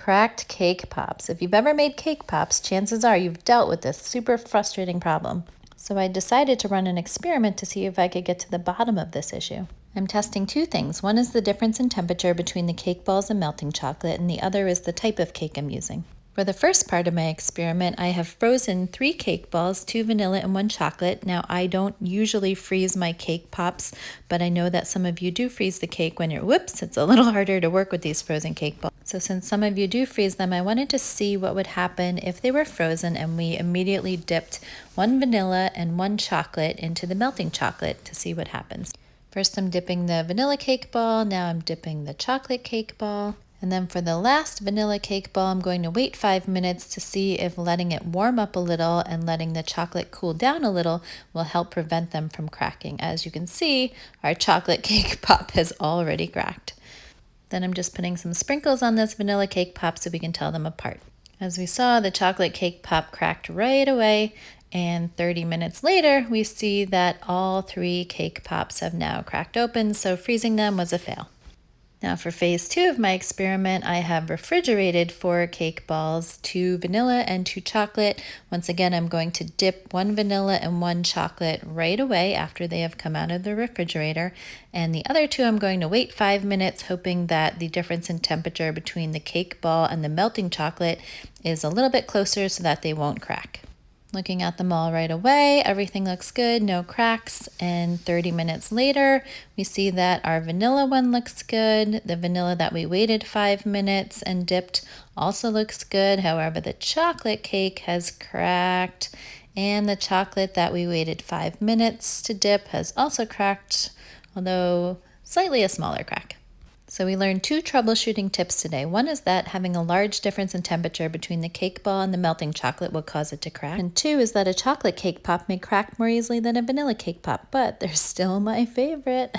cracked cake pops. If you've ever made cake pops, chances are you've dealt with this super frustrating problem. So I decided to run an experiment to see if I could get to the bottom of this issue. I'm testing two things. One is the difference in temperature between the cake balls and melting chocolate, and the other is the type of cake I'm using. For the first part of my experiment, I have frozen 3 cake balls, 2 vanilla and 1 chocolate. Now, I don't usually freeze my cake pops, but I know that some of you do freeze the cake when whoops, it's a little harder to work with these frozen cake balls. So since some of you do freeze them, I wanted to see what would happen if they were frozen and we immediately dipped 1 vanilla and 1 chocolate into the melting chocolate to see what happens. First, I'm dipping the vanilla cake ball. Now I'm dipping the chocolate cake ball. And then for the last vanilla cake ball, I'm going to wait 5 minutes to see if letting it warm up a little and letting the chocolate cool down a little will help prevent them from cracking. As you can see, our chocolate cake pop has already cracked. Then I'm just putting some sprinkles on this vanilla cake pop so we can tell them apart. As we saw, the chocolate cake pop cracked right away, and 30 minutes later, we see that all 3 cake pops have now cracked open, so freezing them was a fail. Now for phase 2 of my experiment, I have refrigerated 4 cake balls, 2 vanilla and 2 chocolate. Once again, I'm going to dip 1 vanilla and 1 chocolate right away after they have come out of the refrigerator. And the other 2, I'm going to wait 5 minutes, hoping that the difference in temperature between the cake ball and the melting chocolate is a little bit closer so that they won't crack. Looking at them all right away, everything looks good, no cracks, and 30 minutes later, we see that our vanilla one looks good. The vanilla that we waited 5 minutes and dipped also looks good. However, the chocolate cake has cracked, and the chocolate that we waited 5 minutes to dip has also cracked, although slightly a smaller crack. So we learned 2 troubleshooting tips today. One is that having a large difference in temperature between the cake ball and the melting chocolate will cause it to crack. And 2 is that a chocolate cake pop may crack more easily than a vanilla cake pop, but they're still my favorite.